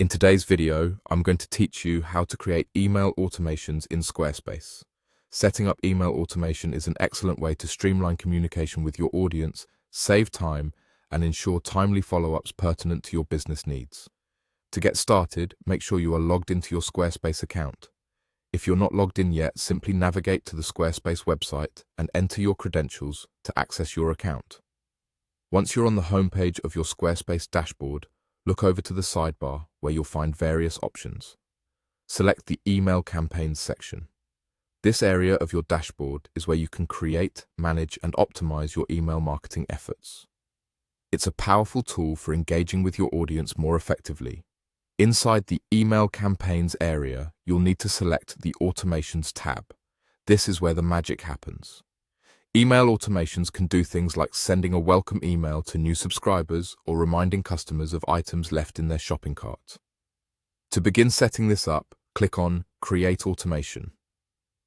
In today's video, I'm going to teach you how to create email automations in Squarespace. Setting up email automation is an excellent way to streamline communication with your audience, save time, and ensure timely follow-ups pertinent to your business needs. To get started, make sure you are logged into your Squarespace account. If you're not logged in yet, simply navigate to the Squarespace website and enter your credentials to access your account. Once you're on the homepage of your Squarespace dashboard, look over to the sidebar where you'll find various options. Select the Email Campaigns section. This area of your dashboard is where you can create, manage, and optimize your email marketing efforts. It's a powerful tool for engaging with your audience more effectively. Inside the Email Campaigns area, you'll need to select the Automations tab. This is where the magic happens. Email automations can do things like sending a welcome email to new subscribers or reminding customers of items left in their shopping cart. To begin setting this up, click on Create Automation.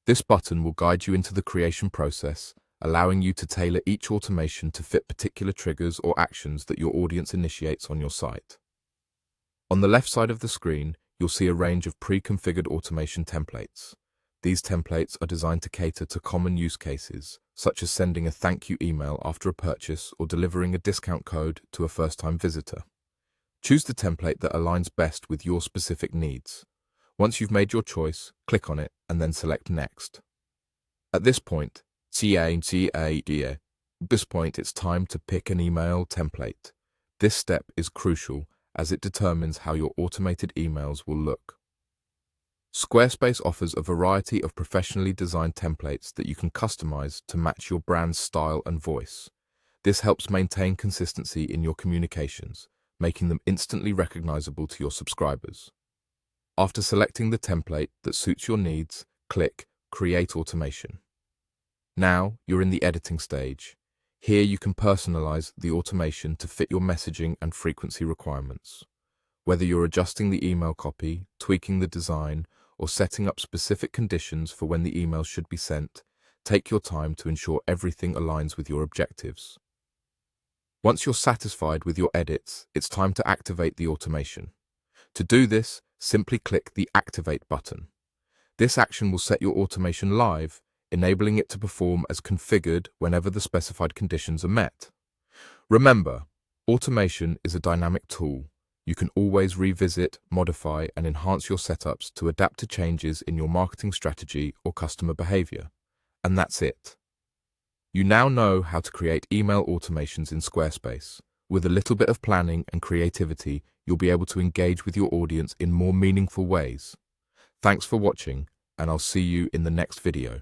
This button will guide you into the creation process, allowing you to tailor each automation to fit particular triggers or actions that your audience initiates on your site. On the left side of the screen, you'll see a range of pre-configured automation templates. These templates are designed to cater to common use cases, such as sending a thank you email after a purchase or delivering a discount code to a first-time visitor. Choose the template that aligns best with your specific needs. Once you've made your choice, click on it and then select Next. At this point, it's time to pick an email template. This step is crucial as it determines how your automated emails will look. Squarespace offers a variety of professionally designed templates that you can customize to match your brand's style and voice. This helps maintain consistency in your communications, making them instantly recognizable to your subscribers. After selecting the template that suits your needs, click Create Automation. Now you're in the editing stage. Here you can personalize the automation to fit your messaging and frequency requirements. Whether you're adjusting the email copy, tweaking the design, or setting up specific conditions for when the email should be sent, take your time to ensure everything aligns with your objectives. Once you're satisfied with your edits, it's time to activate the automation. To do this, simply click the Activate button. This action will set your automation live, enabling it to perform as configured whenever the specified conditions are met. Remember, automation is a dynamic tool. You can always revisit, modify, and enhance your setups to adapt to changes in your marketing strategy or customer behavior. And that's it. You now know how to create email automations in Squarespace. With a little bit of planning and creativity, you'll be able to engage with your audience in more meaningful ways. Thanks for watching, and I'll see you in the next video.